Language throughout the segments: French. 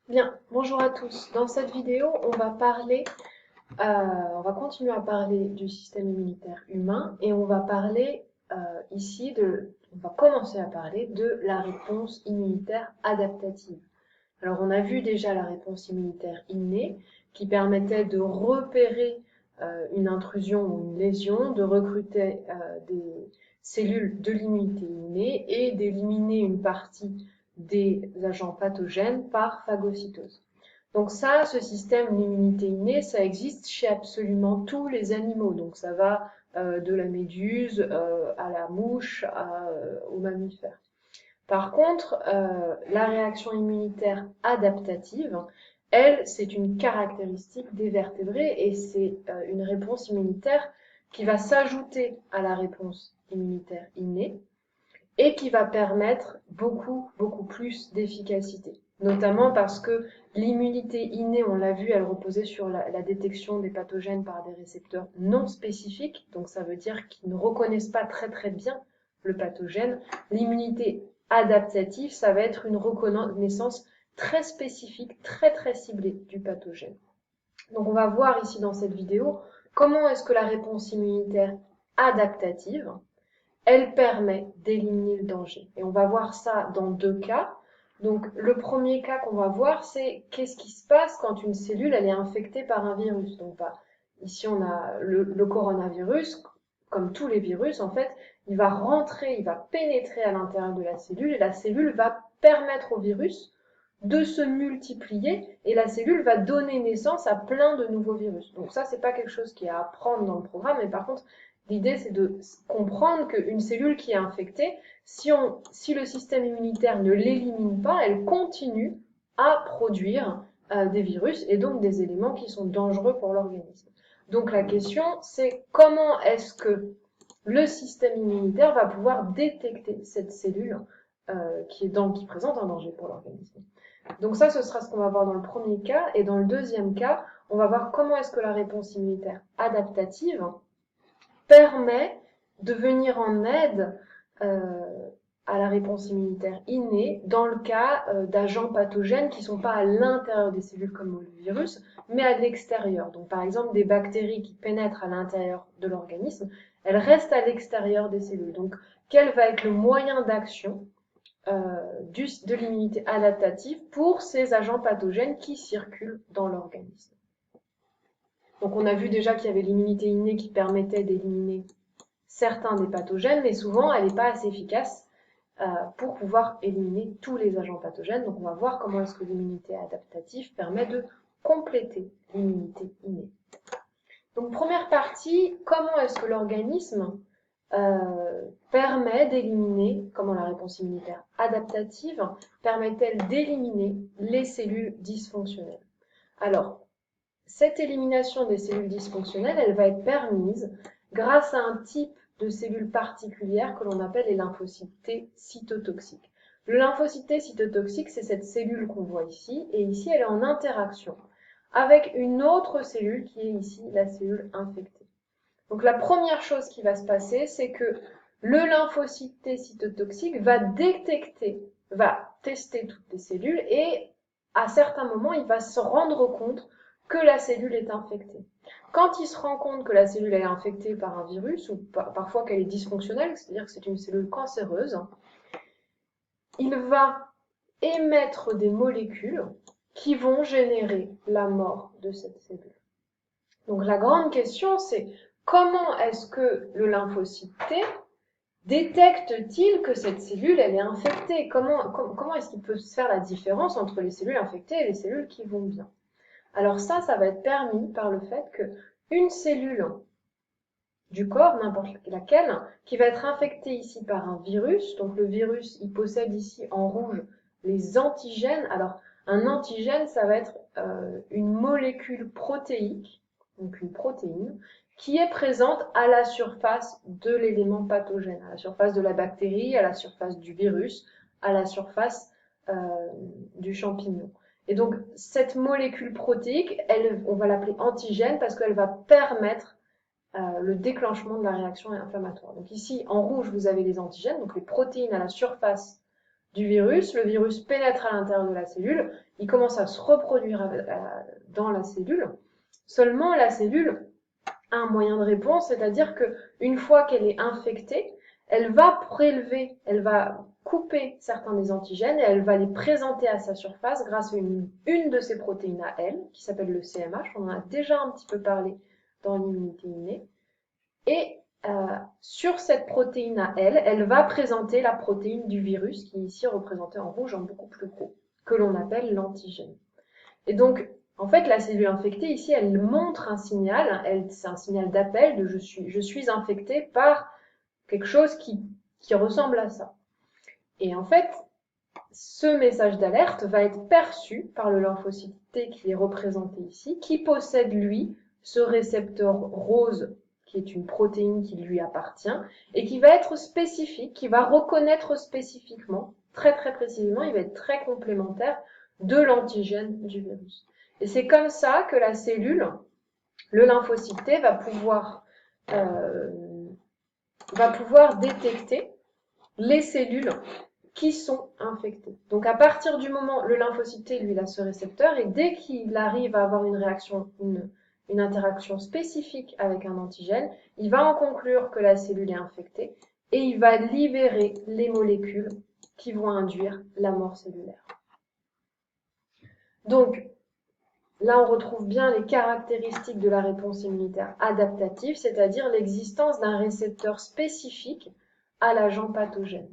Bien, bonjour à tous. Dans cette vidéo, on va continuer à parler du système immunitaire humain et on va parler on va commencer à parler de la réponse immunitaire adaptative. Alors, on a vu déjà la réponse immunitaire innée qui permettait de repérer une intrusion ou une lésion, de recruter des cellules de l'immunité innée et d'éliminer une partie des agents pathogènes par phagocytose. Donc ça, ce système d'immunité innée, ça existe chez absolument tous les animaux. Donc ça va de la méduse à la mouche aux mammifères. Par contre, la réaction immunitaire adaptative, elle, c'est une caractéristique des vertébrés et c'est une réponse immunitaire qui va s'ajouter à la réponse immunitaire innée et qui va permettre beaucoup plus d'efficacité. Notamment parce que l'immunité innée, on l'a vu, elle reposait sur la détection des pathogènes par des récepteurs non spécifiques, donc ça veut dire qu'ils ne reconnaissent pas très bien le pathogène. L'immunité adaptative, ça va être une reconnaissance très spécifique, très ciblée du pathogène. Donc on va voir ici dans cette vidéo comment est-ce que la réponse immunitaire adaptative, elle permet d'éliminer le danger. Et on va voir ça dans deux cas. Donc le premier cas qu'on va voir, c'est qu'est-ce qui se passe quand une cellule elle est infectée par un virus. Donc ici on a le coronavirus, comme tous les virus en fait, il va rentrer, il va pénétrer à l'intérieur de la cellule et la cellule va permettre au virus de se multiplier et la cellule va donner naissance à plein de nouveaux virus. Donc ça, c'est pas quelque chose qui est à apprendre dans le programme, mais par contre, l'idée, c'est de comprendre qu'une cellule qui est infectée, si le système immunitaire ne l'élimine pas, elle continue à produire des virus et donc des éléments qui sont dangereux pour l'organisme. Donc la question, c'est comment est-ce que le système immunitaire va pouvoir détecter cette cellule qui présente un danger pour l'organisme. Donc ça, ce sera ce qu'on va voir dans le premier cas. Et dans le deuxième cas, on va voir comment est-ce que la réponse immunitaire adaptative permet de venir en aide à la réponse immunitaire innée dans le cas d'agents pathogènes qui ne sont pas à l'intérieur des cellules comme le virus, mais à l'extérieur. Donc par exemple, des bactéries qui pénètrent à l'intérieur de l'organisme, elles restent à l'extérieur des cellules. Donc quel va être le moyen d'action de l'immunité adaptative pour ces agents pathogènes qui circulent dans l'organisme. Donc on a vu déjà qu'il y avait l'immunité innée qui permettait d'éliminer certains des pathogènes, mais souvent elle n'est pas assez efficace pour pouvoir éliminer tous les agents pathogènes. Donc on va voir comment est-ce que l'immunité adaptative permet de compléter l'immunité innée. Donc première partie, comment est-ce que l'organisme permet d'éliminer, comment la réponse immunitaire adaptative permet-elle d'éliminer les cellules dysfonctionnelles? Alors, cette élimination des cellules dysfonctionnelles, elle va être permise grâce à un type de cellules particulières que l'on appelle les lymphocytes T cytotoxiques. Le lymphocyte T cytotoxique, c'est cette cellule qu'on voit ici, et ici elle est en interaction avec une autre cellule qui est ici la cellule infectée. Donc la première chose qui va se passer, c'est que le lymphocyte T cytotoxique va tester toutes les cellules et à certains moments, il va se rendre compte que la cellule est infectée. Quand il se rend compte que la cellule est infectée par un virus ou parfois qu'elle est dysfonctionnelle, c'est-à-dire que c'est une cellule cancéreuse, il va émettre des molécules qui vont générer la mort de cette cellule. Donc la grande question, c'est comment est-ce que le lymphocyte T détecte-t-il que cette cellule elle est infectée? Comment est-ce qu'il peut se faire la différence entre les cellules infectées et les cellules qui vont bien? Alors ça va être permis par le fait qu'une cellule du corps, n'importe laquelle, qui va être infectée ici par un virus, donc le virus, il possède ici en rouge les antigènes. Alors un antigène, ça va être une molécule protéique, donc une protéine, qui est présente à la surface de l'élément pathogène, à la surface de la bactérie, à la surface du virus, à la surface du champignon. Et donc cette molécule protéique, on va l'appeler antigène parce qu'elle va permettre le déclenchement de la réaction inflammatoire. Donc ici, en rouge, vous avez les antigènes, donc les protéines à la surface du virus, le virus pénètre à l'intérieur de la cellule, il commence à se reproduire dans la cellule. Seulement, la cellule a un moyen de réponse, c'est-à-dire qu'une fois qu'elle est infectée, elle va prélever, elle va couper certains des antigènes et elle va les présenter à sa surface grâce à une de ses protéines à elle, qui s'appelle le CMH. On en a déjà un petit peu parlé dans l'immunité innée. Et sur cette protéine à elle, elle va présenter la protéine du virus, qui est ici représentée en rouge en beaucoup plus gros, que l'on appelle l'antigène. Et donc, en fait, la cellule infectée, ici, elle montre un signal, c'est un signal d'appel de je suis infectée par quelque chose qui ressemble à ça. Et en fait, ce message d'alerte va être perçu par le lymphocyte T qui est représenté ici, qui possède, lui, ce récepteur rose, qui est une protéine qui lui appartient, et qui va être spécifique, qui va reconnaître spécifiquement, très très précisément, il va être très complémentaire de l'antigène du virus. Et c'est comme ça que la cellule, le lymphocyte T, va pouvoir détecter les cellules qui sont infectées. Donc à partir du moment, le lymphocyte T, lui, il a ce récepteur, et dès qu'il arrive à avoir une réaction, une interaction spécifique avec un antigène, il va en conclure que la cellule est infectée, et il va libérer les molécules qui vont induire la mort cellulaire. Donc, là, on retrouve bien les caractéristiques de la réponse immunitaire adaptative, c'est-à-dire l'existence d'un récepteur spécifique à l'agent pathogène.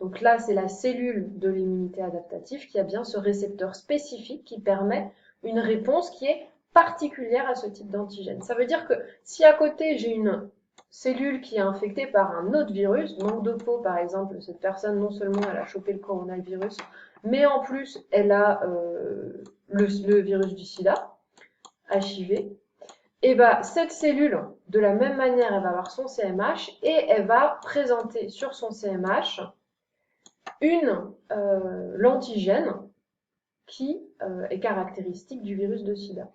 Donc là, c'est la cellule de l'immunité adaptative qui a bien ce récepteur spécifique qui permet une réponse qui est particulière à ce type d'antigène. Ça veut dire que si à côté, j'ai une cellule qui est infectée par un autre virus, manque de peau par exemple, cette personne non seulement elle a chopé le coronavirus, mais en plus elle a le virus du sida, HIV, et bah, cette cellule, de la même manière, elle va avoir son CMH et elle va présenter sur son CMH l'antigène qui est caractéristique du virus de sida.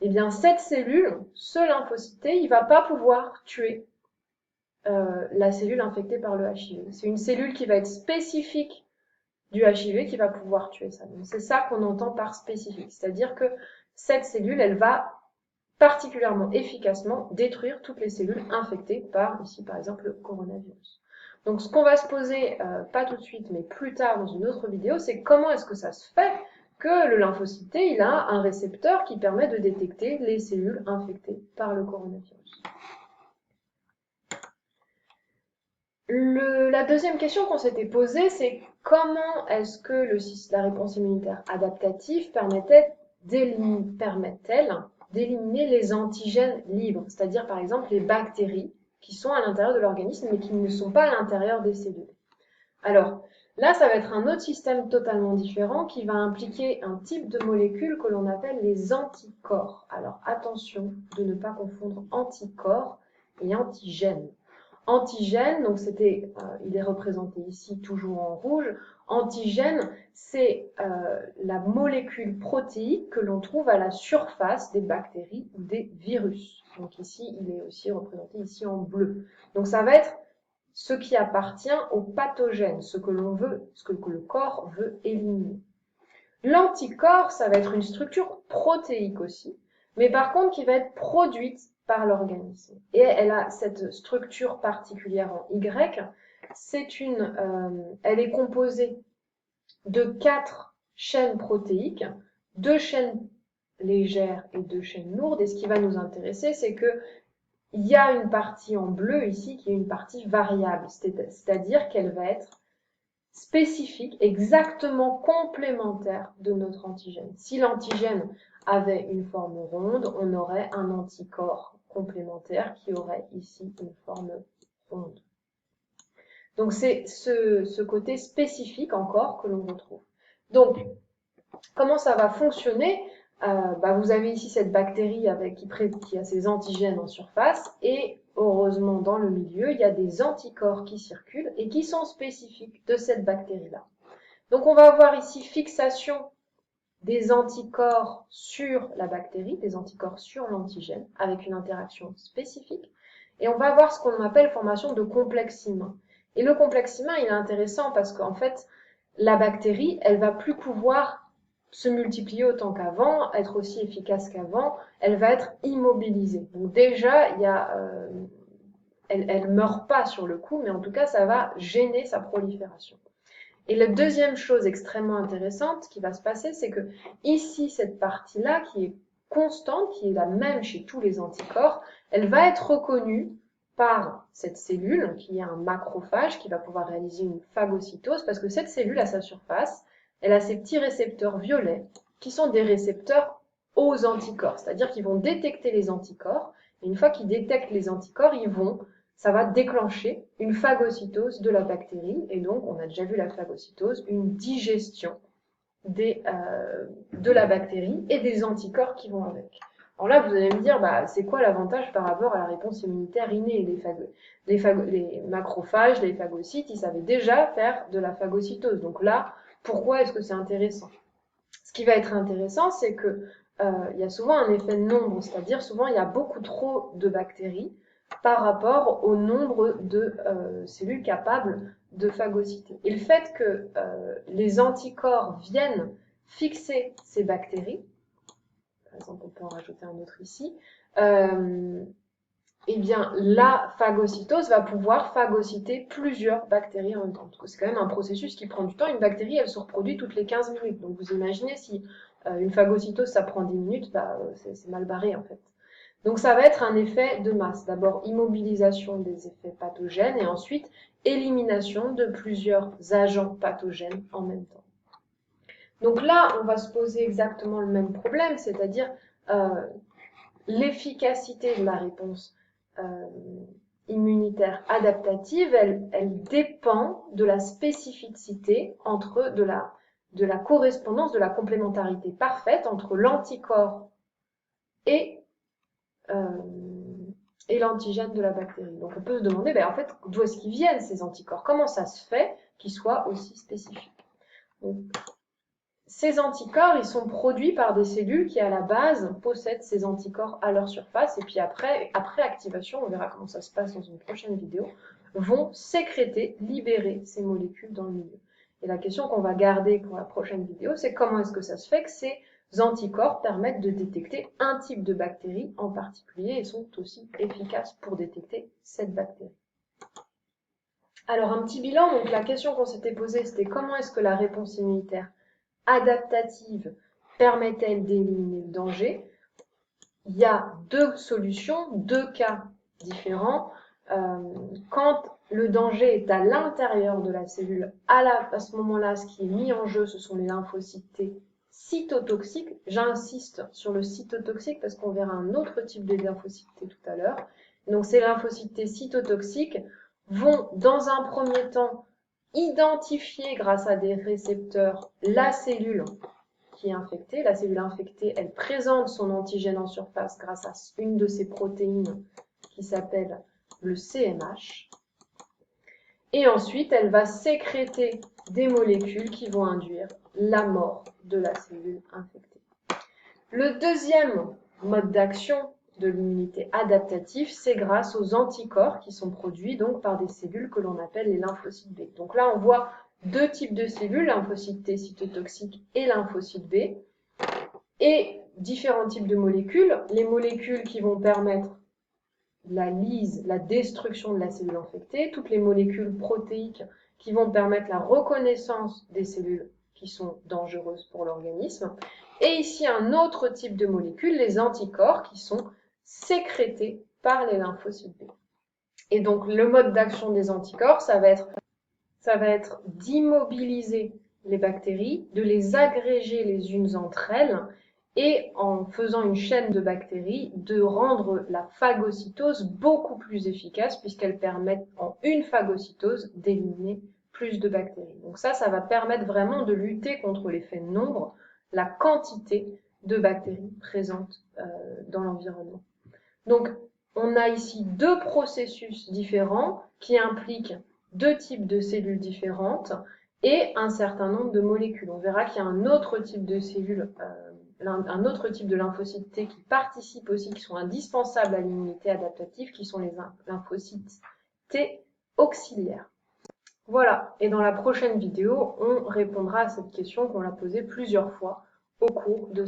Eh bien, cette cellule, ce lymphocyte T, il ne va pas pouvoir tuer la cellule infectée par le HIV. C'est une cellule qui va être spécifique du HIV qui va pouvoir tuer ça. Donc, c'est ça qu'on entend par spécifique. C'est-à-dire que cette cellule, elle va particulièrement efficacement détruire toutes les cellules infectées par, ici par exemple, le coronavirus. Donc ce qu'on va se poser, pas tout de suite, mais plus tard dans une autre vidéo, c'est comment est-ce que ça se fait que le lymphocyte T, il a un récepteur qui permet de détecter les cellules infectées par le coronavirus. La deuxième question qu'on s'était posée, c'est comment est-ce que la réponse immunitaire adaptative permet-elle d'éliminer les antigènes libres, c'est-à-dire par exemple les bactéries qui sont à l'intérieur de l'organisme mais qui ne sont pas à l'intérieur des cellules. Alors là, ça va être un autre système totalement différent qui va impliquer un type de molécules que l'on appelle les anticorps. Alors attention de ne pas confondre anticorps et antigènes. Antigène, donc il est représenté ici toujours en rouge. Antigène, c'est la molécule protéique que l'on trouve à la surface des bactéries ou des virus. Donc ici, il est aussi représenté ici en bleu. Donc ça va être ce qui appartient aux pathogènes, ce que le corps veut éliminer. L'anticorps, ça va être une structure protéique aussi, mais par contre qui va être produite par l'organisme. Et elle a cette structure particulière en Y. Elle est composée de 4 chaînes protéiques, 2 chaînes légères et 2 chaînes lourdes. Et ce qui va nous intéresser, c'est que il y a une partie en bleu ici qui est une partie variable, c'est-à-dire qu'elle va être spécifique, exactement complémentaire de notre antigène. Si l'antigène avait une forme ronde, on aurait un anticorps complémentaire qui aurait ici une forme ronde. Donc c'est ce côté spécifique encore que l'on retrouve. Donc, comment ça va fonctionner ? Vous avez ici cette bactérie qui a ses antigènes en surface et heureusement dans le milieu, il y a des anticorps qui circulent et qui sont spécifiques de cette bactérie-là. Donc on va avoir ici fixation des anticorps sur la bactérie, des anticorps sur l'antigène avec une interaction spécifique et on va avoir ce qu'on appelle formation de complexe humain. Et le complexe humain, il est intéressant parce qu'en fait, la bactérie, elle va plus pouvoir se multiplier autant qu'avant, être aussi efficace qu'avant, elle va être immobilisée. Donc déjà, elle meurt pas sur le coup, mais en tout cas, ça va gêner sa prolifération. Et la deuxième chose extrêmement intéressante qui va se passer, c'est que ici, cette partie-là, qui est constante, qui est la même chez tous les anticorps, elle va être reconnue par cette cellule, qui est un macrophage, qui va pouvoir réaliser une phagocytose, parce que cette cellule, à sa surface, elle a ces petits récepteurs violets, qui sont des récepteurs aux anticorps, c'est-à-dire qu'ils vont détecter les anticorps, et une fois qu'ils détectent les anticorps, ça va déclencher une phagocytose de la bactérie, et donc, on a déjà vu la phagocytose, une digestion de la bactérie et des anticorps qui vont avec. Alors là, vous allez me dire, c'est quoi l'avantage par rapport à la réponse immunitaire innée? Les macrophages, les phagocytes, ils savaient déjà faire de la phagocytose. Donc là, pourquoi est-ce que c'est intéressant? Ce qui va être intéressant, c'est que il y a souvent un effet de nombre, c'est-à-dire souvent il y a beaucoup trop de bactéries par rapport au nombre de cellules capables de phagocyter. Et le fait que les anticorps viennent fixer ces bactéries, par exemple on peut en rajouter un autre ici, eh bien la phagocytose va pouvoir phagocyter plusieurs bactéries en même temps. Parce que c'est quand même un processus qui prend du temps. Une bactérie, elle se reproduit toutes les 15 minutes. Donc vous imaginez si une phagocytose, ça prend 10 minutes, c'est mal barré en fait. Donc ça va être un effet de masse. D'abord immobilisation des effets pathogènes et ensuite élimination de plusieurs agents pathogènes en même temps. Donc là, on va se poser exactement le même problème, c'est-à-dire l'efficacité de la réponse immunitaire adaptative, elle dépend de la spécificité de la correspondance, de la complémentarité parfaite entre l'anticorps et l'antigène de la bactérie. Donc on peut se demander, en fait, d'où est-ce qu'ils viennent ces anticorps? Comment ça se fait qu'ils soient aussi spécifiques? Donc, ces anticorps, ils sont produits par des cellules qui, à la base, possèdent ces anticorps à leur surface, et puis après activation, on verra comment ça se passe dans une prochaine vidéo, vont sécréter, libérer ces molécules dans le milieu. Et la question qu'on va garder pour la prochaine vidéo, c'est comment est-ce que ça se fait que ces anticorps permettent de détecter un type de bactérie en particulier et sont aussi efficaces pour détecter cette bactérie. Alors, un petit bilan, donc la question qu'on s'était posée, c'était comment est-ce que la réponse immunitaire adaptative permet-elle d'éliminer le danger? Il y a deux solutions, deux cas différents. Quand le danger est à l'intérieur de la cellule, à ce moment-là, ce qui est mis en jeu, ce sont les lymphocytes T cytotoxiques. J'insiste sur le cytotoxique parce qu'on verra un autre type de lymphocytes T tout à l'heure. Donc ces lymphocytes T cytotoxiques vont, dans un premier temps, identifier grâce à des récepteurs la cellule qui est infectée. La cellule infectée, elle présente son antigène en surface grâce à une de ses protéines qui s'appelle le CMH. Et ensuite, elle va sécréter des molécules qui vont induire la mort de la cellule infectée. Le deuxième mode d'action de l'immunité adaptative, c'est grâce aux anticorps qui sont produits donc par des cellules que l'on appelle les lymphocytes B. Donc là, on voit deux types de cellules, lymphocytes T cytotoxiques et lymphocytes B, et différents types de molécules. Les molécules qui vont permettre la lyse, la destruction de la cellule infectée, toutes les molécules protéiques qui vont permettre la reconnaissance des cellules qui sont dangereuses pour l'organisme. Et ici, un autre type de molécules, les anticorps, qui sont sécrétés par les lymphocytes B. Et donc, le mode d'action des anticorps, ça va être d'immobiliser les bactéries, de les agréger les unes entre elles, et en faisant une chaîne de bactéries, de rendre la phagocytose beaucoup plus efficace, puisqu'elle permet en une phagocytose d'éliminer plus de bactéries. Donc ça va permettre vraiment de lutter contre l'effet de nombre, la quantité de bactéries présentes dans l'environnement. Donc, on a ici deux processus différents qui impliquent deux types de cellules différentes et un certain nombre de molécules. On verra qu'il y a un autre type de cellules, un autre type de lymphocytes T qui participent aussi, qui sont indispensables à l'immunité adaptative, qui sont les lymphocytes T auxiliaires. Voilà, et dans la prochaine vidéo, on répondra à cette question qu'on l'a posée plusieurs fois au cours de